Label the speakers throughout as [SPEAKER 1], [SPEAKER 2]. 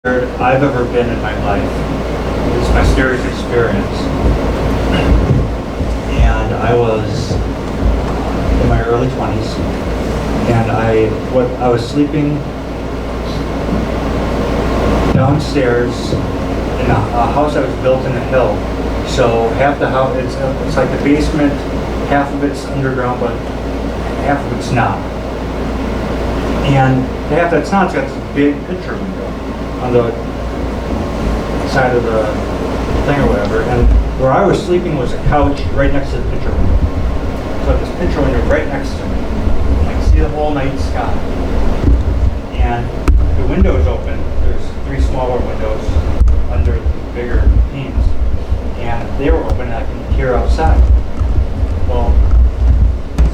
[SPEAKER 1] I've ever been in my life. It's my scariest experience. And I was in my early 20s, and I was sleeping downstairs in a house that was built in a hill. So half the house, it's like the basement, half of it's underground, but half of it's not. And the half that's not, it's got this big picture window on the side of the thing or whatever. And where I was sleeping was a couch right next to the picture window. So this picture window right next to me. I can see the whole night sky. And the window is open. There's 3 smaller windows under the bigger panes. And they were open and I can hear outside. Well,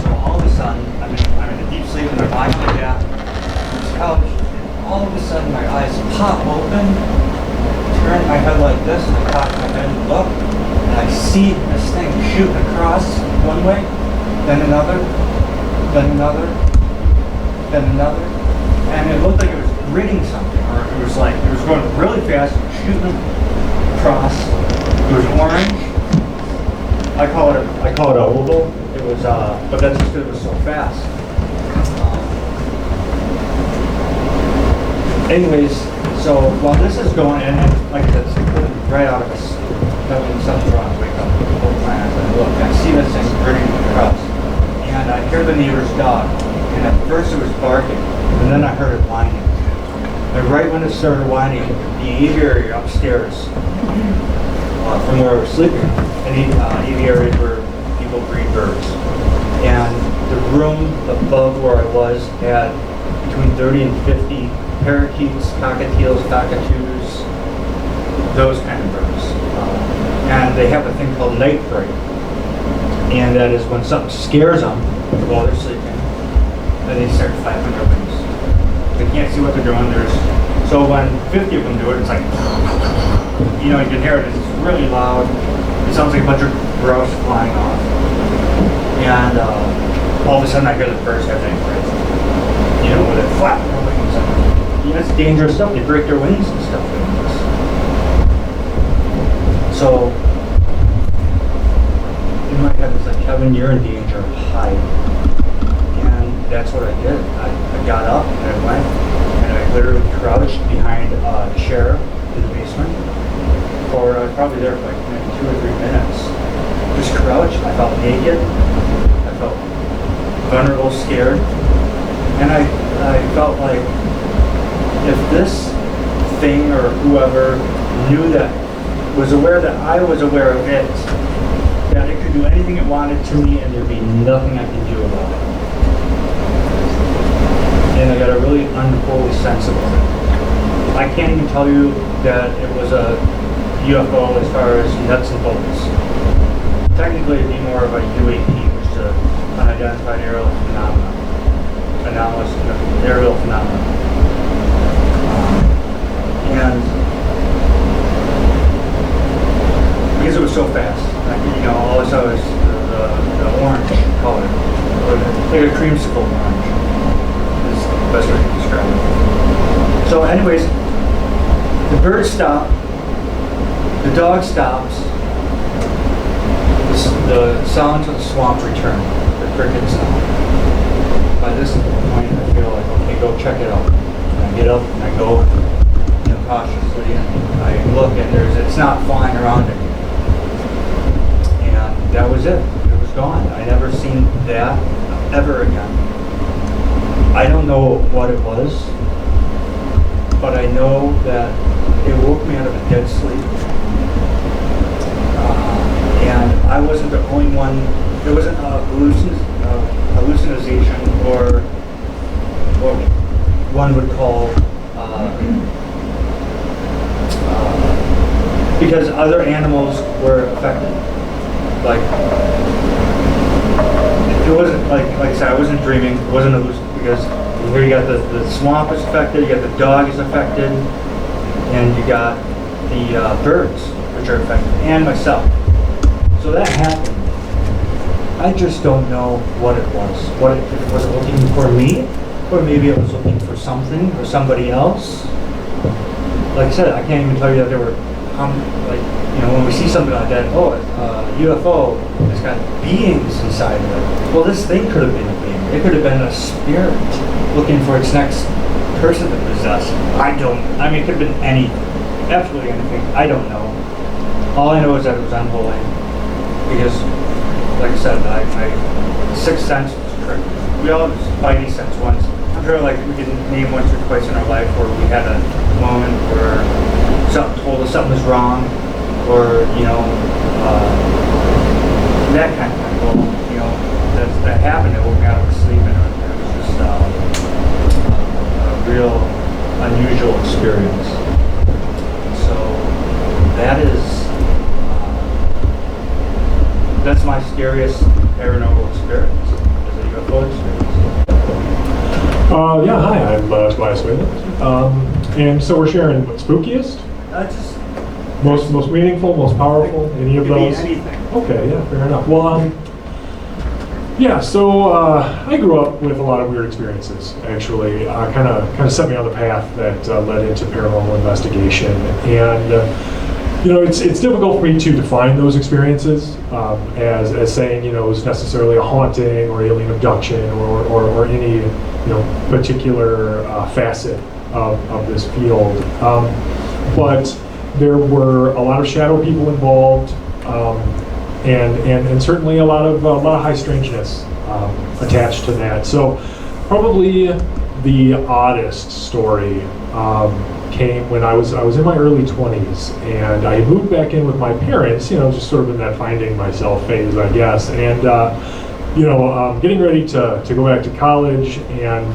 [SPEAKER 1] so all of a sudden, I'm in a deep sleep and I'm lying like that on this couch. And all of a sudden my eyes pop open, turn my head like this, and I cock my head and look, and I see this thing shooting across one way, then another, then another, then another. And it looked like it was gritting something, or it was going really fast, shooting across. It was orange. I call it an oval. It was, but that's just because it was so fast. Anyways, so while this is going, and like I said, it's right out of us, having something wrong, wake up, open my eyes, and look, I see this thing gritting across, and I hear the neighbor's dog, and at first it was barking, and then I heard it whining. And right when it started whining, the aviary upstairs, from where I was sleeping, and aviaries where people breed birds, and the room above where I was had between 30 and 50 parakeets, cockatiels, cockatoos, those kind of birds. And they have a thing called night fright. And that is when something scares them while they're sleeping, then they start flapping their wings. They can't see what they're doing. So when 50 of them do it, it's like, you can hear it, it's really loud. It sounds like a bunch of grouse flying off. And all of a sudden I hear the birds have night fright. With it flapping their wings. It's dangerous stuff. They break their wings and stuff doing this. So, in my head, it's like, Kevin, you're in danger. Hide. And that's what I did. I got up and I went and I literally crouched behind a chair in the basement for probably there for like maybe 2 or 3 minutes. Just crouched. I felt naked. I felt vulnerable, scared. And I felt like if this thing or whoever knew that, was aware that I was aware of it, that it could do anything it wanted to me and there'd be nothing I could do about it. And I got a really unholy sense of it. I can't even tell you that it was a UFO as far as nuts and bolts. Technically it'd be more of a UAP, which is an unidentified aerial phenomenon. Anomalous aerial phenomenon. And because it was so fast, all I saw was the orange color, or like a creamsicle orange, is the best way to describe it. So anyways, the birds stop, the dog stops, the sounds of the swamp return, the crickets stop. By this point, I feel like, okay, go check it out. And I get up and I go, cautiously, and I look, and it's not flying around anymore. And that was it. It was gone. I never seen that ever again. I don't know what it was, but I know that it woke me out of a dead sleep. And I wasn't the only one. It wasn't a hallucination, or what one would call because other animals were affected. Like, it wasn't like I said, I wasn't dreaming. It wasn't because here you got the swamp is affected, you got the dog is affected, and you got the birds which are affected, and myself. So that happened. I just don't know what it was. If it was looking for me, or maybe it was looking for something or somebody else. like I said, I can't even tell you that there were, like, you know, when we see something like that, oh, UFO, it's got beings inside of it. Well, this thing could have been a being. It could have been a spirit looking for its next person to possess. I mean, it could have been anything. Absolutely anything. I don't know. All I know is that it was unholy. Because, like I said, my sixth sense was tricked. We all have spidey sense once. I'm sure, like, we can name once or twice in our life where we had a moment where something told us something was wrong, or, you know, that kind of thing. Well, you know, that happened. It woke me out of sleep, and it was just a real unusual experience. So that is, that's my scariest paranormal experience, is a UFO experience.
[SPEAKER 2] Yeah, hi, I'm Tobias Whalen. And so we're sharing what, spookiest?
[SPEAKER 1] Just
[SPEAKER 2] Most meaningful, most powerful, any of those?
[SPEAKER 1] Anything.
[SPEAKER 2] Okay, yeah, fair enough. Well, yeah, so I grew up with a lot of weird experiences, actually. Kind of set me on the path that led into paranormal investigation. And you know, it's difficult for me to define those experiences as saying, you know, it was necessarily a haunting or alien abduction or any, you know, particular facet of this field. But there were a lot of shadow people involved, and certainly a lot of high strangeness attached to that. So probably the oddest story came when I was in my early 20s, and I moved back in with my parents, you know, just sort of in that finding myself phase, I guess, and you know, getting ready to go back to college, and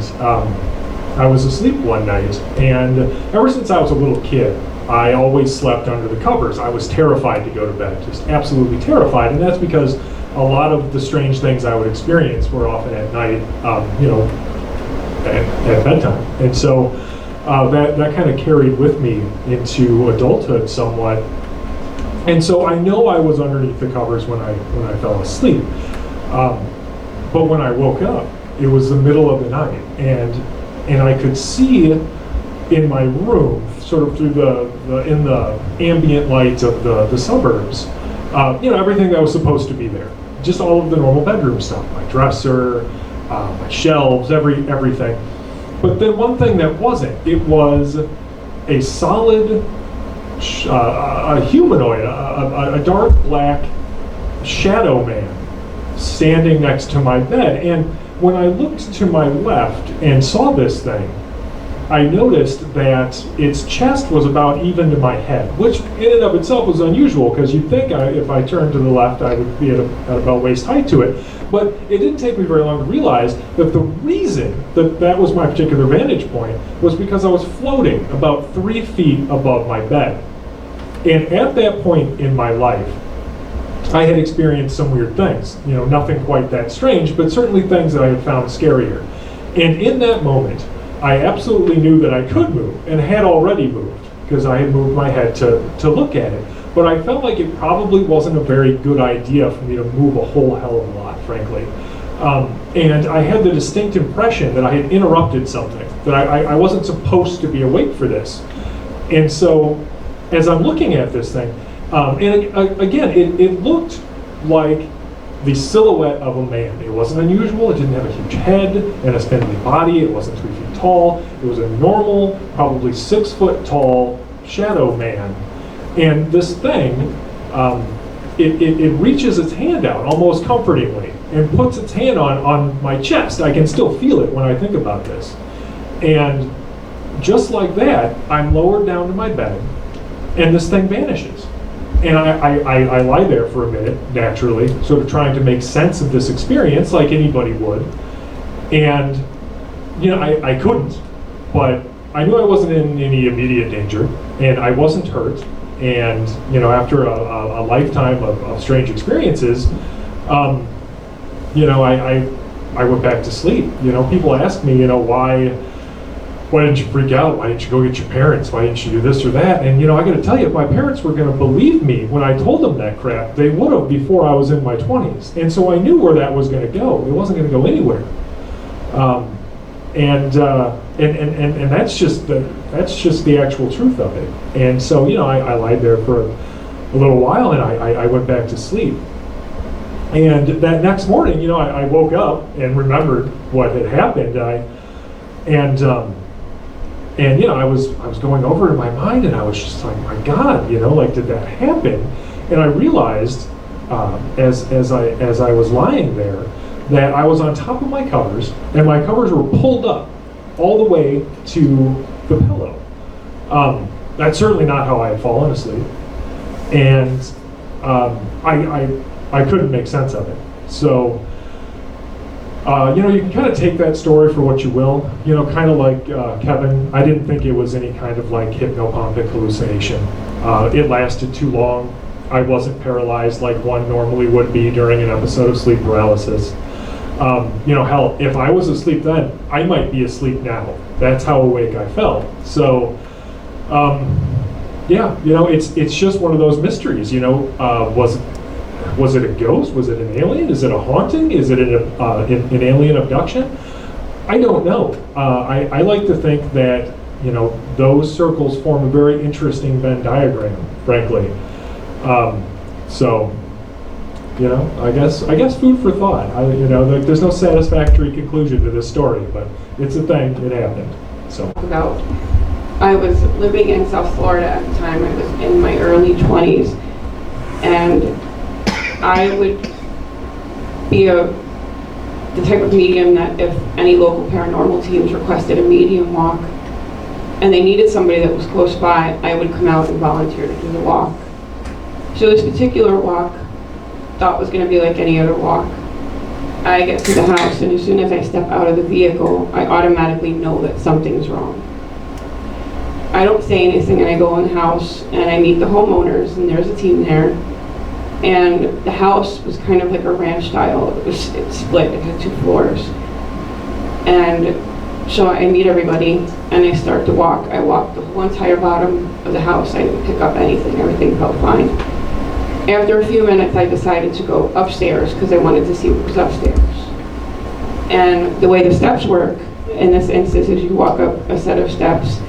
[SPEAKER 2] I was asleep one night, and ever since I was a little kid, I always slept under the covers. I was terrified to go to bed, just absolutely terrified, and that's because a lot of the strange things I would experience were often at night, you know, at bedtime, and so that kind of carried with me into adulthood somewhat. And so I know I was underneath the covers when I fell asleep, but when I woke up, it was the middle of the night, and I could see in my room, sort of through in the ambient light of the suburbs, you know, everything that was supposed to be there, just all of the normal bedroom stuff, my dresser, my shelves, everything. But then one thing that wasn't, it was a solid, a humanoid, a dark black shadow man standing next to my bed. And when I looked to my left and saw this thing, I noticed that its chest was about even to my head, which in and of itself was unusual, because you'd think if I turned to the left, I would be at about waist height to it. But it didn't take me very long to realize that the reason that was my particular vantage point was because I was floating about 3 feet above my bed. And at that point in my life, I had experienced some weird things. You know, nothing quite that strange, but certainly things that I had found scarier. And in that moment, I absolutely knew that I could move, and had already moved, because I had moved my head to look at it. But I felt like it probably wasn't a very good idea for me to move a whole hell of a lot, frankly. And I had the distinct impression that I had interrupted something, that I wasn't supposed to be awake for this. And so, as I'm looking at this thing, and again, it looked like the silhouette of a man. It wasn't unusual. It didn't have a huge head and a spindly body. It wasn't 3 feet tall. It was a normal, probably 6 foot tall shadow man. And this thing, it reaches its hand out almost comfortingly and puts its hand on my chest. I can still feel it when I think about this. And just like that, I'm lowered down to my bed, and this thing vanishes. And I lie there for a minute, naturally, sort of trying to make sense of this experience like anybody would. And, you know, I couldn't. But I knew I wasn't in any immediate danger, and I wasn't hurt. And, you know, after a lifetime of strange experiences, you know, I went back to sleep. You know, people ask me, you know, why didn't you freak out? Why didn't you go get your parents? Why didn't you do this or that? And, you know, I got to tell you, if my parents were going to believe me when I told them that crap, they would have before I was in my 20s. And so I knew where that was going to go. It wasn't going to go anywhere. And that's just the actual truth of it. And so, I lied there for a little while, and I went back to sleep. And that next morning, I woke up and remembered what had happened. I was going over it in my mind, and I was just like, my God, did that happen? And I realized, as I was lying there, that I was on top of my covers, and my covers were pulled up all the way to the pillow. That's certainly not how I had fallen asleep, and I couldn't make sense of it. So, you can kind of take that story for what you will. Kind of like Kevin, I didn't think it was any kind of like hypnopompic hallucination. It lasted too long. I wasn't paralyzed like one normally would be during an episode of sleep paralysis. Hell, if I was asleep then, I might be asleep now. That's how awake I felt. So, it's just one of those mysteries. Was it a ghost? Was it an alien? Is it a haunting? Is it an alien abduction? I don't know. I like to think that those circles form a very interesting Venn diagram, frankly. I guess food for thought. There's no satisfactory conclusion to this story, but it's a thing. It happened. So.
[SPEAKER 3] I was living in South Florida at the time. I was in my early 20s, and I would be the type of medium that if any local paranormal teams requested a medium walk and they needed somebody that was close by, I would come out and volunteer to do the walk. So this particular walk thought was going to be like any other walk. I get to the house, and as soon as I step out of the vehicle, I automatically know that something's wrong. I don't say anything, and I go in the house and I meet the homeowners, and there's a team there. And the house was kind of like a ranch style. It split, it had 2 floors. And so I meet everybody and I start to walk. I walked the whole entire bottom of the house. I didn't pick up anything, everything felt fine. After a few minutes, I decided to go upstairs because I wanted to see what was upstairs. And the way the steps work in this instance is you walk up a set of steps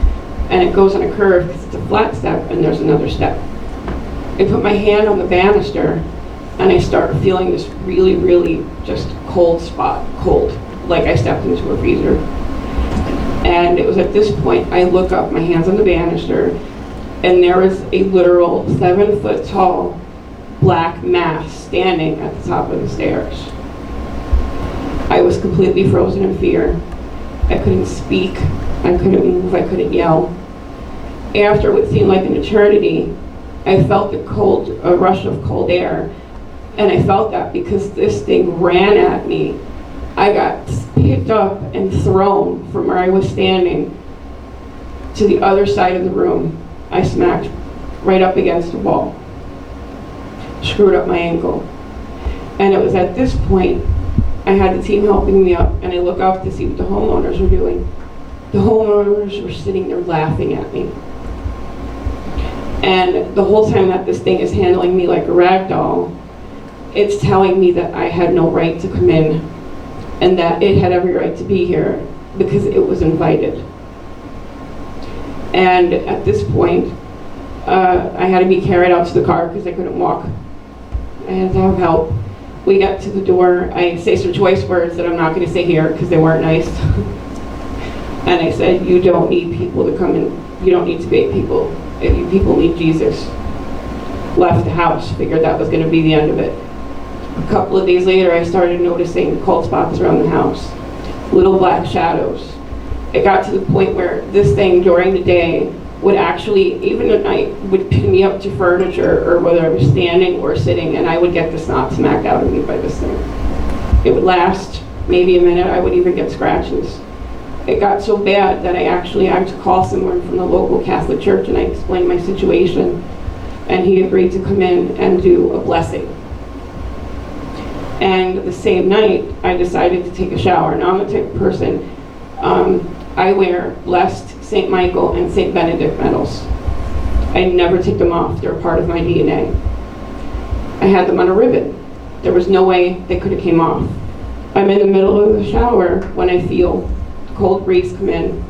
[SPEAKER 3] and it goes on a curve because it's a flat step and there's another step. I put my hand on the banister and I start feeling this really, really just cold spot, like I stepped into a freezer. And it was at this point I look up, my hands on the banister, and there is a literal 7-foot tall black mass standing at the top of the stairs. I was completely frozen in fear. I couldn't speak, I couldn't move, I couldn't yell. After what seemed like an eternity, I felt a rush of cold air, and I felt that because this thing ran at me. I got picked up and thrown from where I was standing to the other side of the room. I smacked right up against the wall, screwed up my ankle. And it was at this point, I had the team helping me up, and I look up to see what the homeowners were doing. The homeowners were sitting there laughing at me. And the whole time that this thing is handling me like a rag doll, it's telling me that I had no right to come in and that it had every right to be here because it was invited. And at this point, I had to be carried out to the car because I couldn't walk. I had to have help. We got to the door. I say some choice words that I'm not going to say here because they weren't nice. And I said, you don't need people to come in. You don't need to bait people. If you people need Jesus. Left the house, figured that was going to be the end of it. A couple of days later, I started noticing cold spots around the house, little black shadows. It got to the point where this thing during the day would actually, even at night, would pin me up to furniture, or whether I was standing or sitting, and I would get the snot smacked out of me by this thing. It would last maybe a minute. I would even get scratches. It got so bad that I actually had to call someone from the local Catholic church, and I explained my situation, and he agreed to come in and do a blessing. And the same night, I decided to take a shower. Now, I'm the type of person, I wear blessed St. Michael and St. Benedict medals. I never take them off. They're part of my DNA. I had them on a ribbon. There was no way they could have came off. I'm in the middle of the shower when I feel cold breeze come in.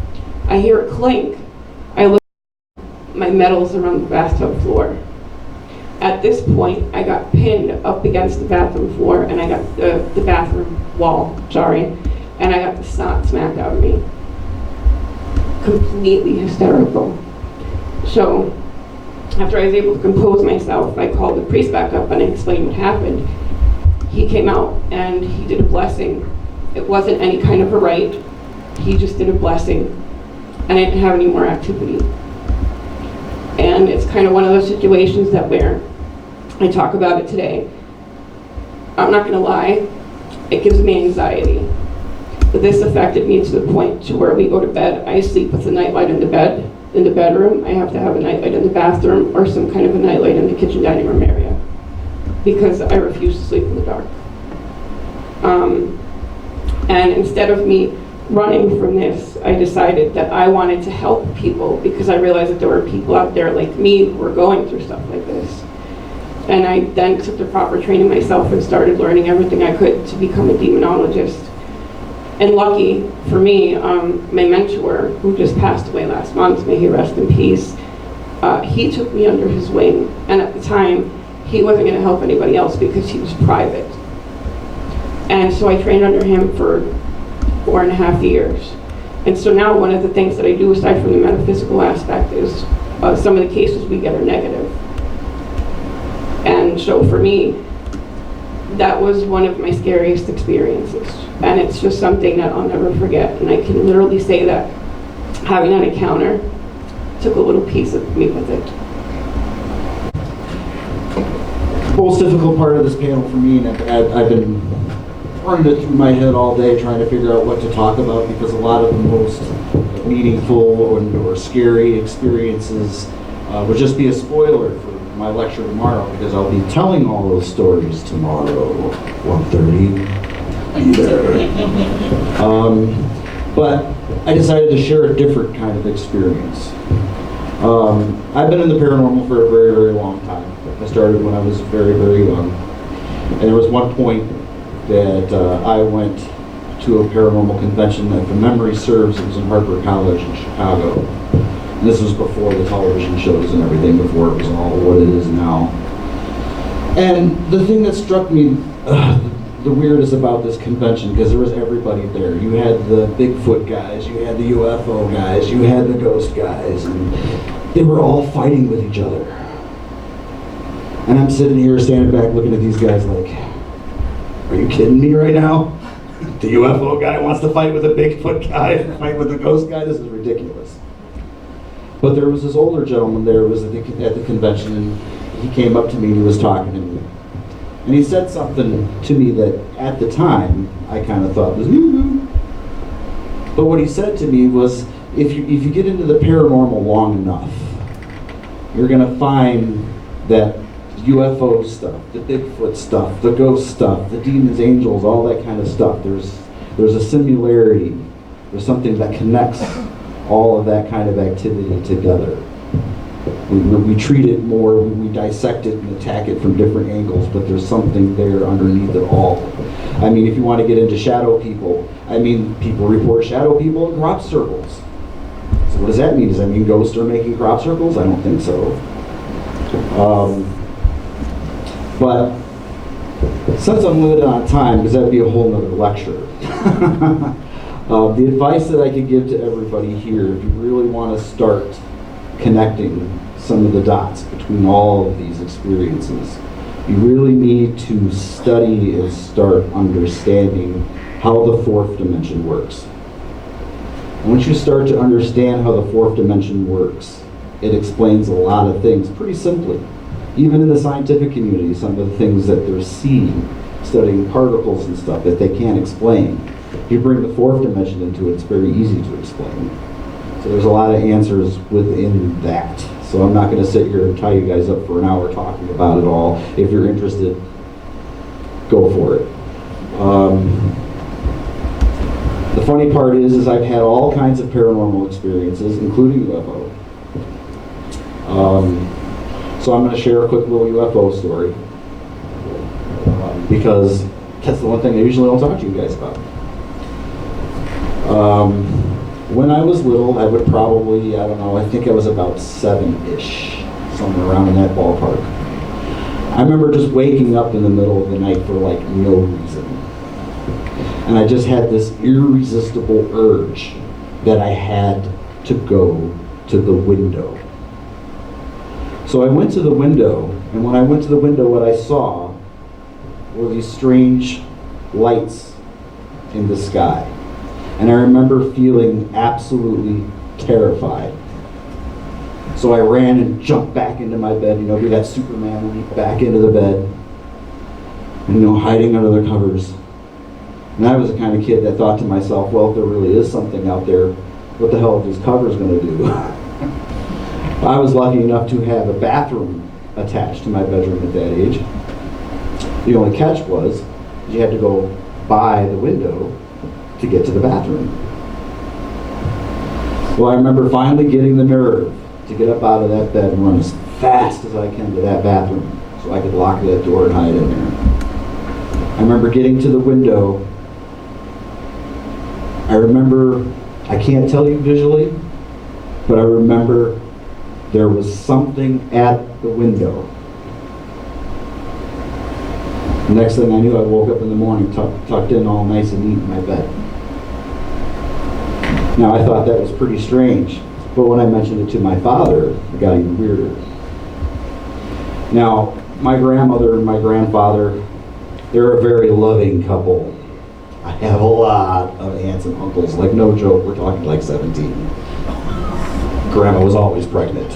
[SPEAKER 3] I hear a clink. I look, my medals are on the bathtub floor. At this point, I got pinned up against the bathroom floor, and I got the bathroom wall, sorry, and I got the snot smacked out of me. Completely hysterical. So, after I was able to compose myself, I called the priest back up and I explained what happened. He came out and he did a blessing. It wasn't any kind of a rite. He just did a blessing, and I didn't have any more activity. And it's kind of one of those situations that where I talk about it today. I'm not going to lie, it gives me anxiety. But this affected me to the point to where we go to bed, I sleep with a nightlight in the bed, in the bedroom. I have to have a nightlight in the bathroom or some kind of a nightlight in the kitchen dining room area because I refuse to sleep in the dark. And instead of me running from this, I decided that I wanted to help people because I realized that there were people out there like me who were going through stuff like this. And I then took the proper training myself and started learning everything I could to become a demonologist. And lucky for me, my mentor, who just passed away last month, may he rest in peace, he took me under his wing. And at the time, he wasn't going to help anybody else because he was private. And so I trained under him for 4.5 years. And so now one of the things that I do, aside from the metaphysical aspect, is some of the cases we get are negative. And so for me, that was one of my scariest experiences. And it's just something that I'll never forget. And I can literally say that having that encounter took a little piece of me with it.
[SPEAKER 4] Most difficult part of this panel for me, and I've been running it through my head all day trying to figure out what to talk about, because a lot of the most meaningful or scary experiences would just be a spoiler for my lecture tomorrow, because I'll be telling all those stories tomorrow, 1:30. But I decided to share a different kind of experience. I've been in the paranormal for a very, very long time. I started when I was very, very young. And there was one point that I went to a paranormal convention that, if memory serves, it was in Harper College in Chicago. And this was before the television shows and everything, before it was all what it is now. And the thing that struck me the weirdest about this convention, because there was everybody there. You had the Bigfoot guys, you had the UFO guys, you had the ghost guys, and they were all fighting with each other. And I'm sitting here standing back looking at these guys like, are you kidding me right now? The UFO guy wants to fight with a Bigfoot guy, fight with a ghost guy? This is ridiculous. But there was this older gentleman there who was at the convention, and he came up to me and he was talking to me. And he said something to me that at the time I kind of thought was But what he said to me was, if you get into the paranormal long enough, you're going to find that UFO stuff, the Bigfoot stuff, the ghost stuff, the demons, angels, all that kind of stuff, there's a similarity. There's something that connects all of that kind of activity together. We treat it more, we dissect it and attack it from different angles, but there's something there underneath it all. I mean, if you want to get into shadow people, I mean, people report shadow people in crop circles. So what does that mean? Does that mean ghosts are making crop circles? I don't think so. But since I'm limited on time, because that would be a whole nother lecture, the advice that I could give to everybody here, if you really want to start connecting some of the dots between all of these experiences, you really need to study and start understanding how the fourth dimension works. Once you start to understand how the fourth dimension works, it explains a lot of things pretty simply. Even in the scientific community, some of the things that they're seeing, studying particles and stuff that they can't explain. If you bring the fourth dimension into it, it's very easy to explain. So there's a lot of answers within that. So I'm not going to sit here and tie you guys up for an hour talking about it all. If you're interested, go for it. The funny part is I've had all kinds of paranormal experiences, including UFO. So I'm going to share a quick little UFO story, because that's the one thing I usually don't talk to you guys about. When I was little, I would probably, I don't know, I think I was about 7-ish, somewhere around in that ballpark. I remember just waking up in the middle of the night for like no reason. And I just had this irresistible urge that I had to go to the window. So I went to the window, and when I went to the window, what I saw were these strange lights in the sky. And I remember feeling absolutely terrified. So I ran and jumped back into my bed, do that Superman leap back into the bed, and hiding under the covers. And I was the kind of kid that thought to myself, well, if there really is something out there, what the hell are these covers going to do? I was lucky enough to have a bathroom attached to my bedroom at that age. The only catch was you had to go by the window to get to the bathroom. Well, I remember finally getting the nerve to get up out of that bed and run as fast as I can to that bathroom so I could lock that door and hide in there. I remember getting to the window. I remember, I can't tell you visually, but I remember there was something at the window. The next thing I knew, I woke up in the morning, tucked in all nice and neat in my bed. Now, I thought that was pretty strange, but when I mentioned it to my father, it got even weirder. Now, my grandmother and my grandfather, they're a very loving couple. I have a lot of aunts and uncles, like no joke, we're talking like 17. Grandma was always pregnant.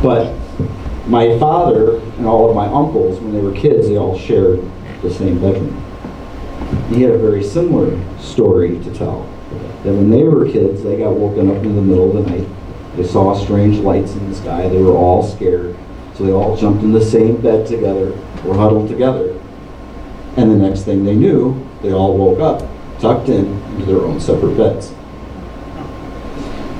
[SPEAKER 4] But my father and all of my uncles, when they were kids, they all shared the same bedroom. He had a very similar story to tell. That when they were kids, they got woken up in the middle of the night. They saw strange lights in the sky. They were all scared. So they all jumped in the same bed together, or huddled together. And the next thing they knew, they all woke up, tucked into their own separate beds.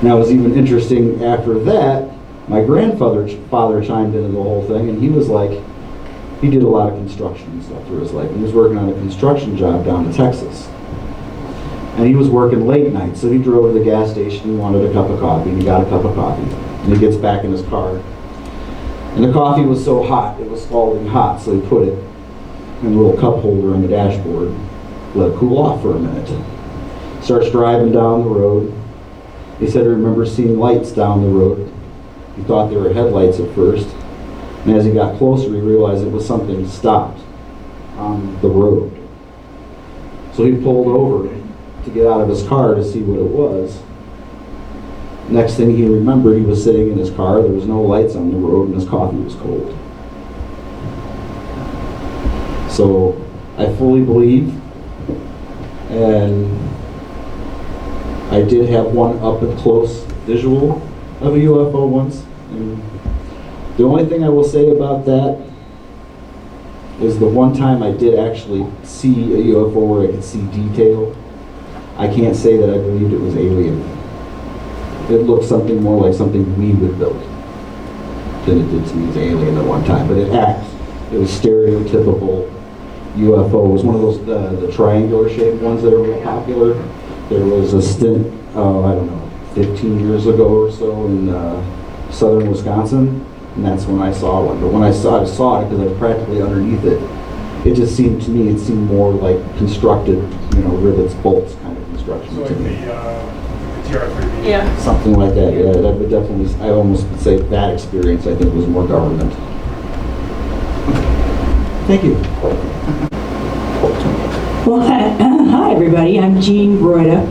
[SPEAKER 4] Now, it was even interesting after that, my grandfather chimed into the whole thing, and he was like, he did a lot of construction and stuff through his life. He was working on a construction job down in Texas. And he was working late night, so he drove to the gas station, he wanted a cup of coffee, and he got a cup of coffee. And he gets back in his car. And the coffee was so hot, it was scalding hot, so he put it in a little cup holder on the dashboard, let it cool off for a minute. Starts driving down the road. He said he remembers seeing lights down the road. He thought they were headlights at first. And as he got closer, he realized it was something stopped on the road. So he pulled over to get out of his car to see what it was. Next thing he remembered, he was sitting in his car, there was no lights on the road, and his coffee was cold. So I fully believe, and I did have one up and close visual of a UFO once. And the only thing I will say about that is the one time I did actually see a UFO where I could see detail. I can't say that I believed it was alien. It looked something more like something we would build than it did to me as alien at one time. But it was stereotypical UFO. It was one of those the triangular shaped ones that are real popular. There was a stint, I don't know, 15 years ago or so in southern Wisconsin, and that's when I saw one. But when I saw it because I was practically underneath it. It just seemed to me, it seemed more like constructed, rivets, bolts kind of construction.
[SPEAKER 2] So like
[SPEAKER 4] to me.
[SPEAKER 2] the TR-3B?
[SPEAKER 3] Yeah.
[SPEAKER 4] Something like that, yeah. That would definitely, I almost would say that experience, I think, was more government. Thank you.
[SPEAKER 5] Well, hi everybody. I'm Jean Broida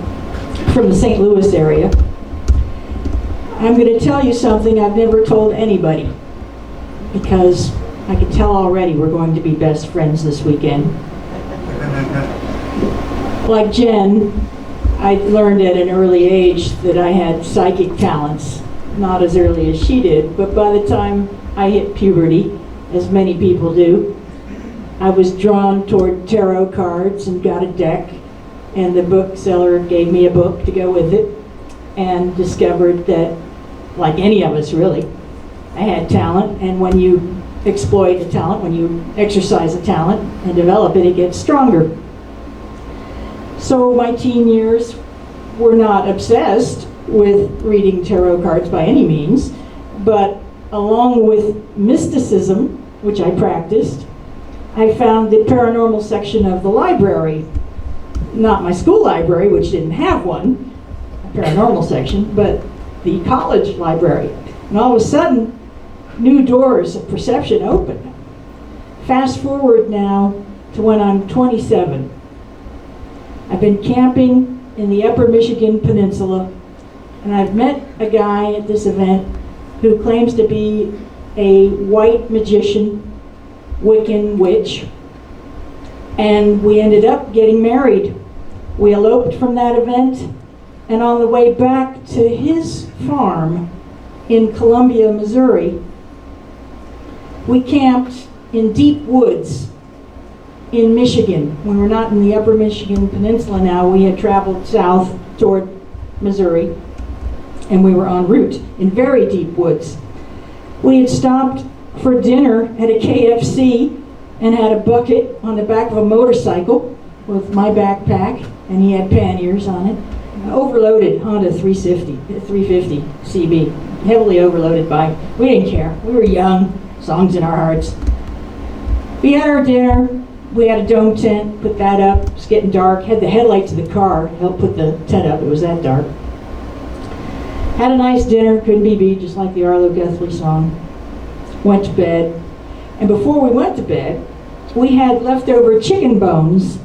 [SPEAKER 5] from the St. Louis area. I'm going to tell you something I've never told anybody because I can tell already we're going to be best friends this weekend. Like Jen, I learned at an early age that I had psychic talents, not as early as she did, but by the time I hit puberty, as many people do, I was drawn toward tarot cards and got a deck, and the bookseller gave me a book to go with it, and discovered that, like any of us really, I had talent, and when you exploit a talent, when you exercise a talent and develop it, it gets stronger. So my teen years were not obsessed with reading tarot cards by any means, but along with mysticism, which I practiced, I found the paranormal section of the library. Not my school library, which didn't have one, a paranormal section, but the college library. And all of a sudden, new doors of perception opened. Fast forward now to when I'm 27. I've been camping in the Upper Michigan Peninsula, and I've met a guy at this event who claims to be a white magician, Wiccan witch, and we ended up getting married. We eloped from that event, and on the way back to his farm in Columbia, Missouri, we camped in deep woods in Michigan. We were not in the Upper Michigan Peninsula now. We had traveled south toward Missouri, and we were en route in very deep woods. We had stopped for dinner at a KFC and had a bucket on the back of a motorcycle with my backpack, and he had panniers on it. Overloaded Honda 350 CB, heavily overloaded bike. We didn't care. We were young, songs in our hearts. We had our dinner. We had a dome tent, put that up. It was getting dark. Had the headlights of the car help put the tent up. It was that dark. Had a nice dinner, couldn't be beat, just like the Arlo Guthrie song. Went to bed. And before we went to bed, we had leftover chicken bones.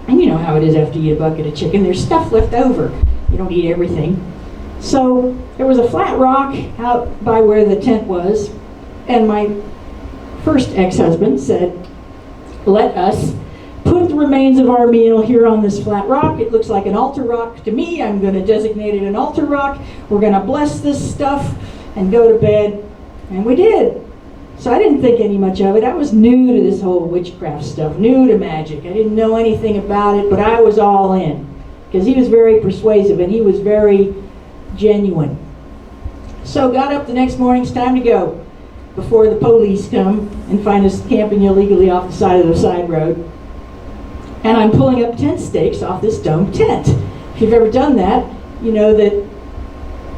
[SPEAKER 5] And you know how it is after you eat a bucket of chicken. There's stuff left over. You don't eat everything. So there was a flat rock out by where the tent was. And my first ex-husband said, let us put the remains of our meal here on this flat rock. It looks like an altar rock to me. I'm going to designate it an altar rock. We're going to bless this stuff and go to bed. And we did. So I didn't think any much of it. I was new to this whole witchcraft stuff, new to magic. I didn't know anything about it, but I was all in because he was very persuasive and he was very genuine. So got up the next morning, it's time to go before the police come and find us camping illegally off the side of the side road. And I'm pulling up tent stakes off this dome tent. If you've ever done that, you know that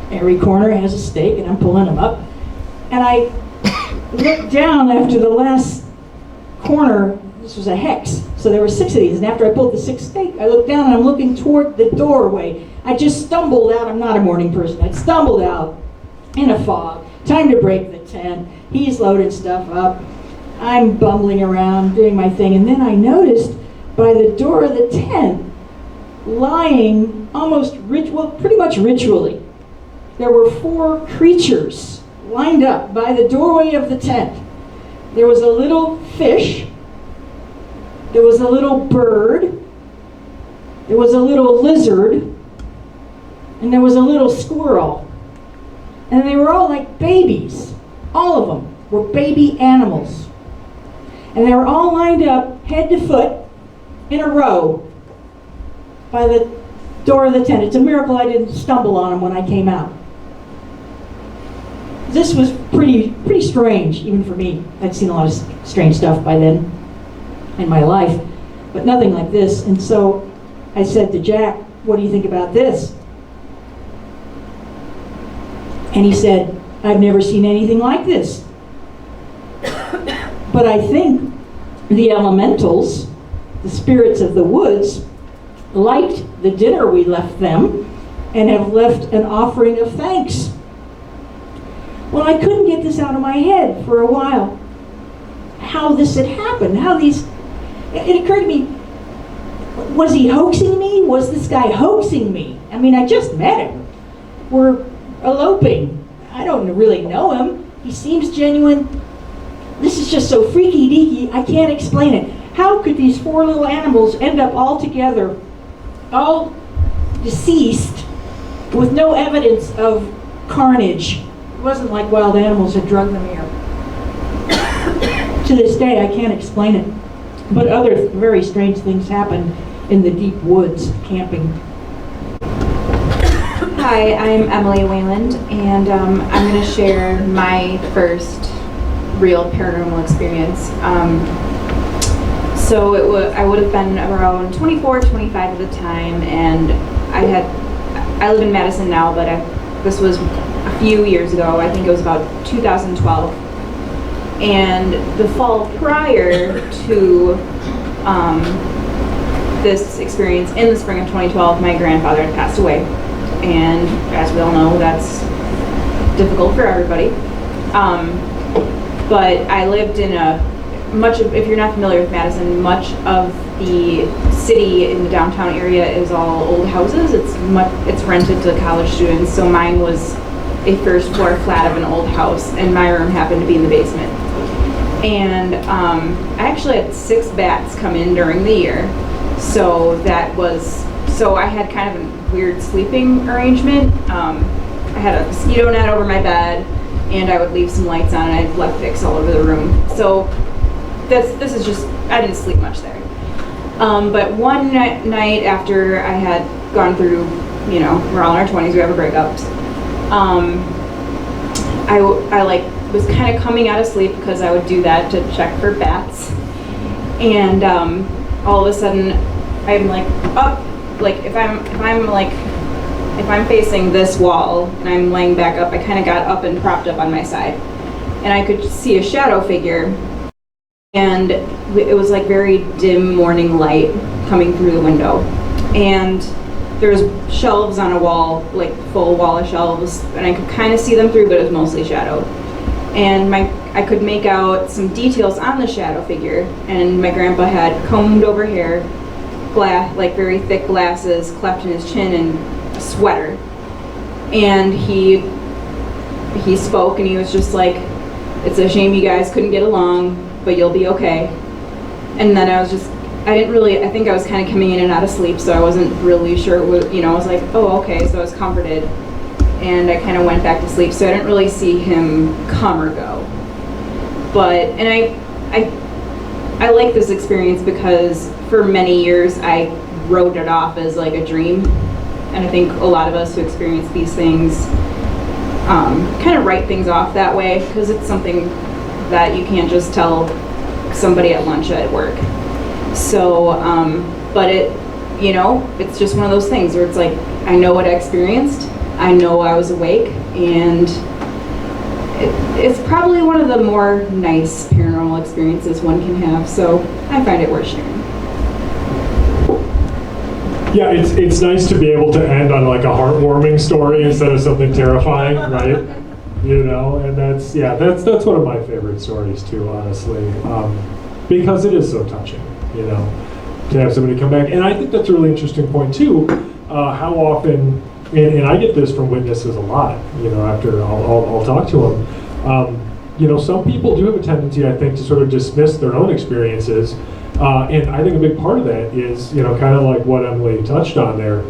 [SPEAKER 5] every corner has a stake, and I'm pulling them up. And I looked down after the last corner. This was a hex, so there were 6 of these. And after I pulled the 6th stake, I looked down and I'm looking toward the doorway. I just stumbled out. I'm not a morning person. I stumbled out in a fog. Time to break the tent. He's loading stuff up. I'm bumbling around, doing my thing. And then I noticed by the door of the tent, lying almost pretty much ritually, there were 4 creatures lined up by the doorway of the tent. There was a little fish. There was a little bird. There was a little lizard. And there was a little squirrel. And they were all like babies. All of them were baby animals. And they were all lined up, head to foot, in a row by the door of the tent. It's a miracle I didn't stumble on them when I came out. This was pretty strange, even for me. I'd seen a lot of strange stuff by then in my life, but nothing like this. And so I said to Jack, what do you think about this? And he said, I've never seen anything like this. But I think the elementals, the spirits of the woods, liked the dinner we left them and have left an offering of thanks. Well, I couldn't get this out of my head for a while. How this had happened, it occurred to me, was he hoaxing me? Was this guy hoaxing me? I mean, I just met him. We're eloping. I don't really know him. He seems genuine. This is just so freaky deaky, I can't explain it. How could these 4 little animals end up all together, all deceased, with no evidence of carnage? It wasn't like wild animals had drugged them here. To this day, I can't explain it. But other very strange things happened in the deep woods camping.
[SPEAKER 6] Hi, I'm Emily Wayland, and I'm going to share my first real paranormal experience. So I would have been around 24, 25 at the time, and I live in Madison now, but this was a few years ago. I think it was about 2012. And the fall prior to this experience, in the spring of 2012, my grandfather had passed away. And as we all know, that's difficult for everybody. But I lived in if you're not familiar with Madison, much of the city in the downtown area is all old houses. It's rented to college students. So mine was a first floor flat of an old house, and my room happened to be in the basement. And I actually had 6 bats come in during the year. So I had kind of a weird sleeping arrangement. I had a mosquito net over my bed, and I would leave some lights on, and I left Vicks all over the room. So this is just, I didn't sleep much there. But one night after I had gone through, we're all in our 20s, we have a breakup. I was kind of coming out of sleep because I would do that to check for bats. And all of a sudden, I'm like up, like if I'm facing this wall and I'm laying back up, I kind of got up and propped up on my side. And I could see a shadow figure, and it was like very dim morning light coming through the window. And there was shelves on a wall, like full wall of shelves, and I could kind of see them through, but it was mostly shadow. And I could make out some details on the shadow figure, and my grandpa had combed over hair, like very thick glasses, cleft in his chin, and a sweater. And he spoke, and he was just like, "It's a shame you guys couldn't get along, but you'll be okay." And then I think I was kind of coming in and out of sleep, so I wasn't really sure, I was like, "Oh, okay," so I was comforted. And I kind of went back to sleep, so I didn't really see him come or go. And I like this experience because for many years I wrote it off as like a dream. And I think a lot of us who experience these things kind of write things off that way, because it's something that you can't just tell somebody at lunch at work. So, but it's just one of those things where it's like, I know what I experienced, I know I was awake, and it's probably one of the more nice paranormal experiences one can have, so I find it worth sharing.
[SPEAKER 2] Yeah, it's nice to be able to end on like a heartwarming story instead of something terrifying, right? And that's one of my favorite stories too, honestly, because it is so touching, to have somebody come back. And I think that's a really interesting point too, how often, and I get this from witnesses a lot, after I'll talk to them. Some people do have a tendency, I think, to sort of dismiss their own experiences. And I think a big part of that is, kind of like what Emily touched on there,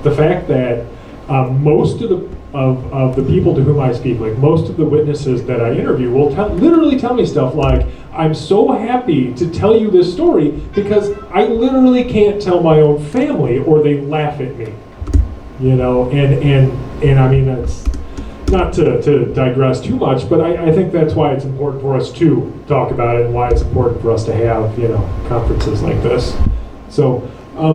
[SPEAKER 2] the fact that most of the people to whom I speak, like most of the witnesses that I interview, will literally tell me stuff like, "I'm so happy to tell you this story because I literally can't tell my own family or they laugh at me." And I mean, that's not to digress too much, but I think that's why it's important for us to talk about it, and why it's important for us to have, conferences like this. So